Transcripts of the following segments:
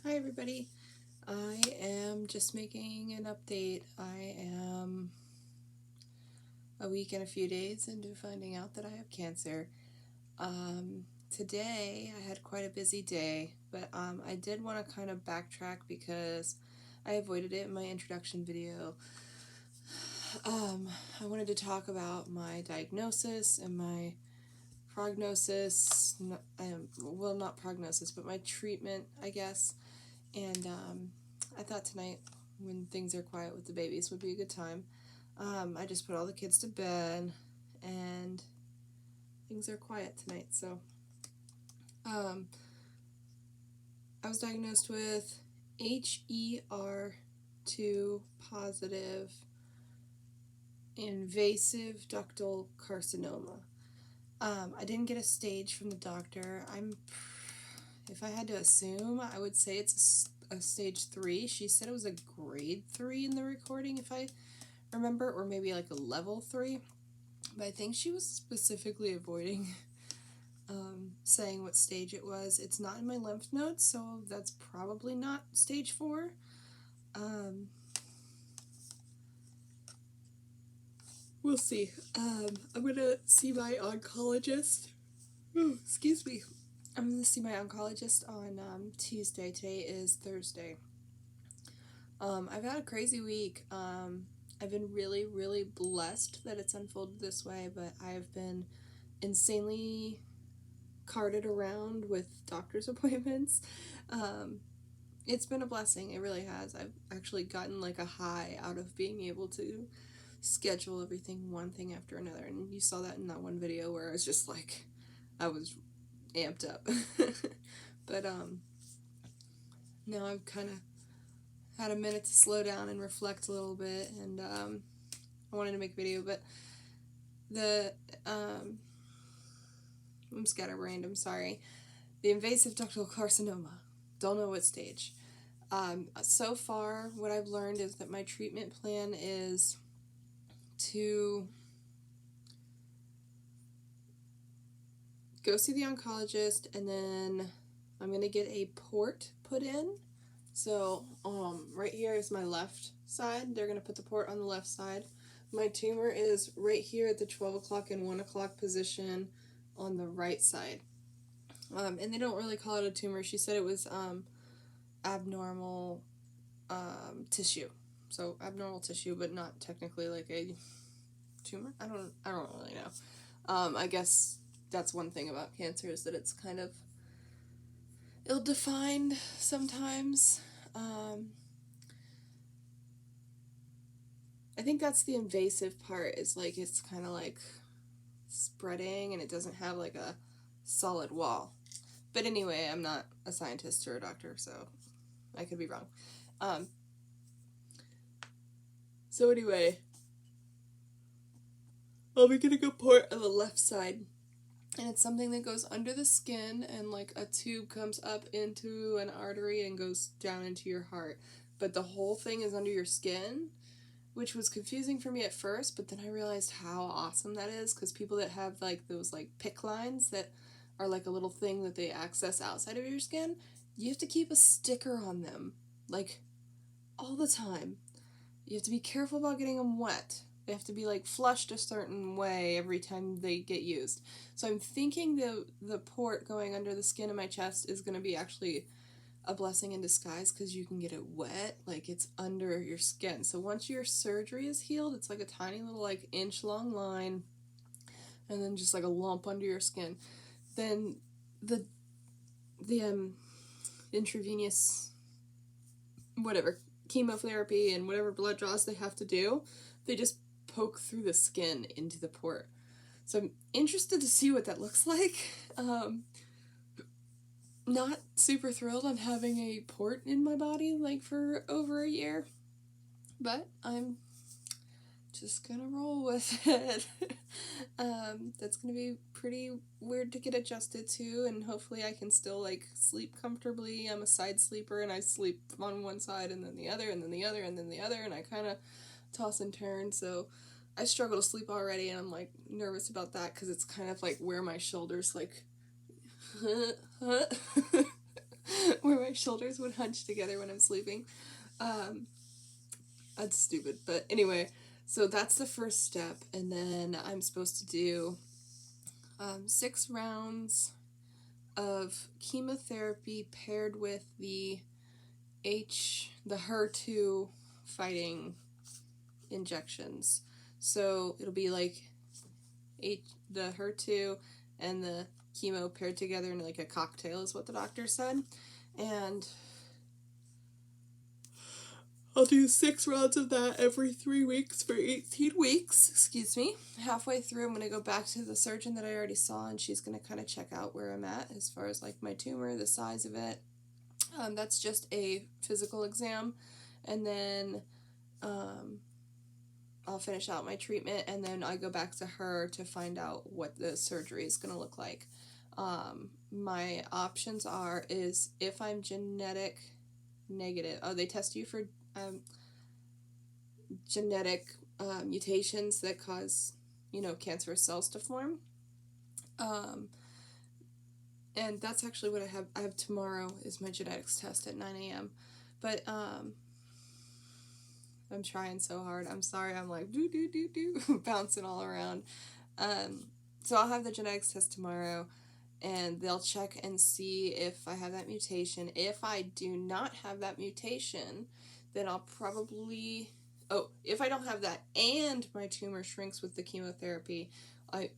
Hi everybody. I am just making an update. I am a week and a few days into finding out that I have cancer. Today I had quite a busy day, but I did want to kind of backtrack because I avoided it in my introduction video. I wanted to talk about my diagnosis and my prognosis, well, not prognosis, but my treatment, I guess. And I thought tonight, when things are quiet with the babies, would be a good time. I just put all the kids to bed, and things are quiet tonight. So um, I was diagnosed with HER2 positive invasive ductal carcinoma. I didn't get a stage from the doctor. If I had to assume, I would say it's a stage 3. She said it was a grade 3 in the recording, if I remember, or maybe like a level 3. But I think she was specifically avoiding saying what stage it was. It's not in my lymph nodes, so that's probably not stage 4. We'll see. I'm gonna see my oncologist. Excuse me. I'm gonna see my oncologist on Tuesday. Today is Thursday. I've had a crazy week. I've been really, really blessed that it's unfolded this way, but I've been insanely carted around with doctor's appointments. It's been a blessing. It really has. I've actually gotten like a high out of being able to schedule everything one thing after another. And you saw that in that one video where I was just like, I was amped up. But now I've kind of had a minute to slow down and reflect a little bit, and I wanted to make a video, but I'm scatterbrained, I'm sorry. The invasive ductal carcinoma. Don't know what stage. So far, what I've learned is that my treatment plan is to go see the oncologist, and then I'm going to get a port put in. So, right here is my left side. They're going to put the port on the left side. My tumor is right here at the 12 o'clock and 1 o'clock position on the right side. And they don't really call it a tumor. She said it was abnormal tissue. So abnormal tissue, but not technically like a tumor. I don't really know. I guess that's one thing about cancer, is that it's kind of ill-defined sometimes. I think that's the invasive part, is like it's kind of like spreading and it doesn't have like a solid wall. But anyway, I'm not a scientist or a doctor, so I could be wrong. So anyway, I'll be getting a port on the left side, and it's something that goes under the skin, and like a tube comes up into an artery and goes down into your heart. But the whole thing is under your skin, which was confusing for me at first, but then I realized how awesome that is, because people that have like those like PICC lines that are like a little thing that they access outside of your skin, you have to keep a sticker on them, like, all the time. You have to be careful about getting them wet. They have to be like flushed a certain way every time they get used. So I'm thinking the port going under the skin of my chest is going to be actually a blessing in disguise, because you can get it wet, like it's under your skin. So once your surgery is healed, it's like a tiny little like inch long line, and then just like a lump under your skin. Then the intravenous whatever chemotherapy and whatever blood draws they have to do, they just poke through the skin into the port. So I'm interested to see what that looks like. Not super thrilled on having a port in my body like for over a year, but I'm just gonna roll with it. That's gonna be pretty weird to get adjusted to, and hopefully I can still like sleep comfortably. I'm a side sleeper, and I sleep on one side and then the other and then the other and then the other, and I kind of toss and turn, so I struggle to sleep already, and I'm like nervous about that because it's kind of like where my shoulders like where my shoulders would hunch together when I'm sleeping. That's stupid, but anyway, so that's the first step, and then I'm supposed to do 6 rounds of chemotherapy paired with the HER2 fighting injections. So it'll be like the HER2 and the chemo paired together in like a cocktail is what the doctor said. And I'll do 6 rounds of that every 3 weeks for 18 weeks. Excuse me. Halfway through, I'm going to go back to the surgeon that I already saw, and she's going to kind of check out where I'm at as far as like my tumor, the size of it. That's just a physical exam. And then I'll finish out my treatment, and then I go back to her to find out what the surgery is going to look like. My options is if I'm genetic negative. Oh, they test you for genetic mutations that cause, cancerous cells to form. And that's actually what I have. I have tomorrow is my genetics test at 9 a.m. But I'm trying so hard. I'm sorry. I'm like bouncing all around. So I'll have the genetics test tomorrow, and they'll check and see if I have that mutation. If I do not have that mutation, then I'll probably... Oh, if I don't have that and my tumor shrinks with the chemotherapy, I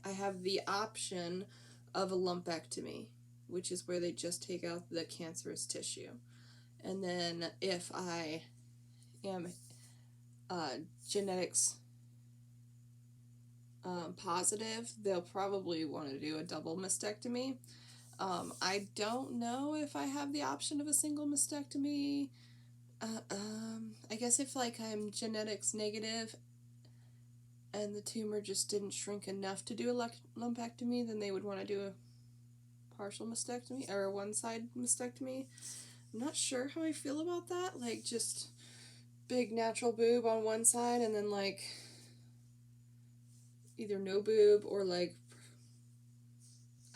have the option of a lumpectomy, which is where they just take out the cancerous tissue. And then if I am genetics positive, they'll probably want to do a double mastectomy. I don't know if I have the option of a single mastectomy. I guess if like I'm genetics negative and the tumor just didn't shrink enough to do a lumpectomy, then they would want to do a partial mastectomy or a one-side mastectomy. I'm not sure how I feel about that. Like just big natural boob on one side and then like either no boob or like,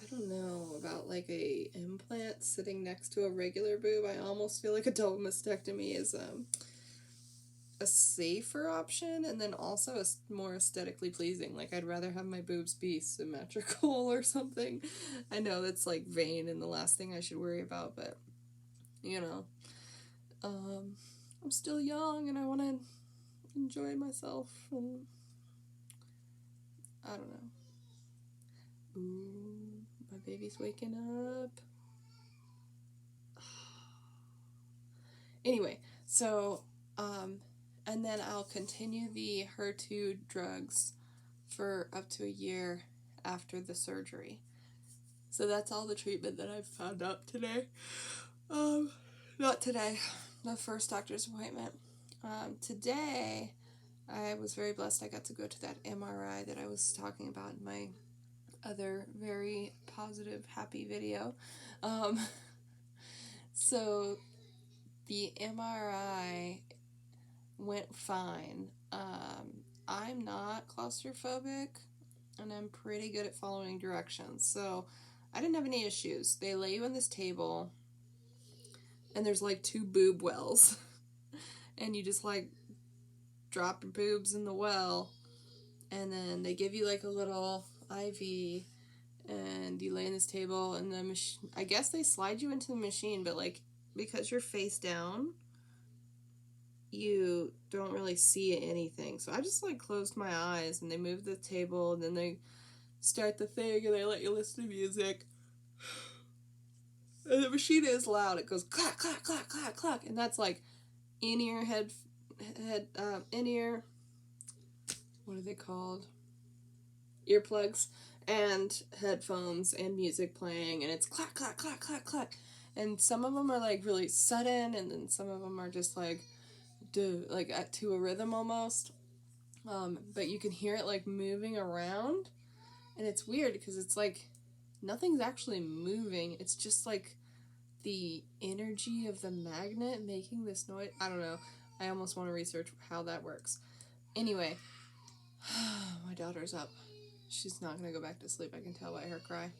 I don't know about like a implant sitting next to a regular boob. I almost feel like a double mastectomy is a safer option, and then also more aesthetically pleasing. Like I'd rather have my boobs be symmetrical or something. I know that's like vain and the last thing I should worry about, but I'm still young and I want to enjoy myself, and I don't know. Ooh, my baby's waking up. Anyway, so, and then I'll continue the HER2 drugs for up to a year after the surgery. So that's all the treatment that I've found out today. Not today, the first doctor's appointment. Today, I was very blessed I got to go to that MRI that I was talking about in my other very positive, happy video. So the MRI went fine. I'm not claustrophobic, and I'm pretty good at following directions, so I didn't have any issues. They lay you on this table, and there's like 2 boob wells, and you just like drop your boobs in the well, and then they give you like a little IV, and you lay on this table, and the machine, I guess they slide you into the machine, but like because you're face down, you don't really see anything. So I just like closed my eyes, and they move the table, and then they start the thing, and they let you listen to music. And the machine is loud. It goes clack, clack, clack, clack, clack, and that's like in-ear in-ear, what are they called? Earplugs and headphones and music playing, and it's clack, clack, clack, clack, clack. And some of them are like really sudden, and then some of them are just like to a rhythm almost. But you can hear it like moving around, and it's weird because it's like nothing's actually moving. It's just like the energy of the magnet making this noise. I don't know. I almost want to research how that works. Anyway, my daughter's up. She's not going to go back to sleep. I can tell by her cry.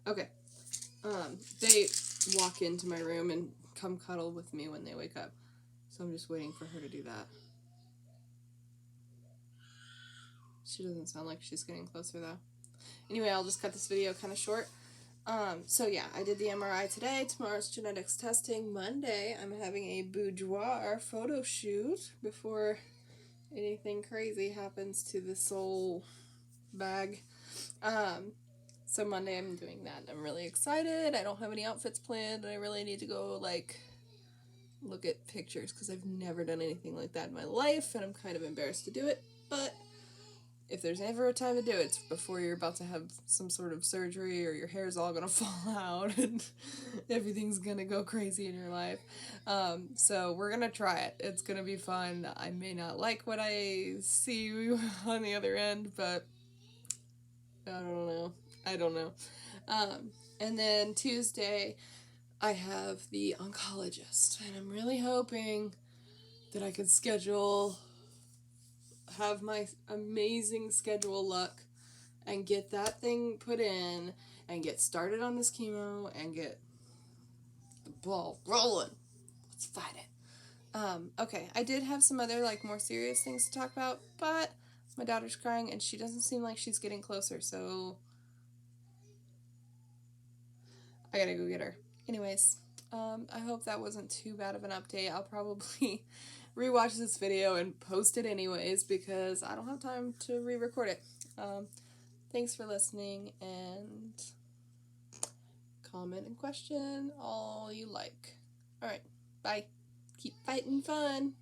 Okay. They walk into my room and come cuddle with me when they wake up. So I'm just waiting for her to do that. She doesn't sound like she's getting closer though. Anyway, I'll just cut this video kind of short. So yeah, I did the MRI today. Tomorrow's genetics testing. Monday, I'm having a boudoir photo shoot before anything crazy happens to the soul bag. So Monday I'm doing that. I'm really excited. I don't have any outfits planned, and I really need to go, like, look at pictures, because I've never done anything like that in my life, and I'm kind of embarrassed to do it, but if there's ever a time to do it, it's before you're about to have some sort of surgery, or your hair's all gonna fall out, and everything's gonna go crazy in your life. So we're gonna try it. It's gonna be fun. I may not like what I see on the other end, but I don't know. And then Tuesday, I have the oncologist, and I'm really hoping that I could have my amazing schedule luck, and get that thing put in, and get started on this chemo, and get the ball rolling. Let's fight it. Okay, I did have some other, like, more serious things to talk about, but my daughter's crying, and she doesn't seem like she's getting closer, so I gotta go get her. Anyways, I hope that wasn't too bad of an update. I'll probably rewatch this video and post it anyways, because I don't have time to re-record it. Thanks for listening, and comment and question all you like. Alright, bye. Keep fighting fun.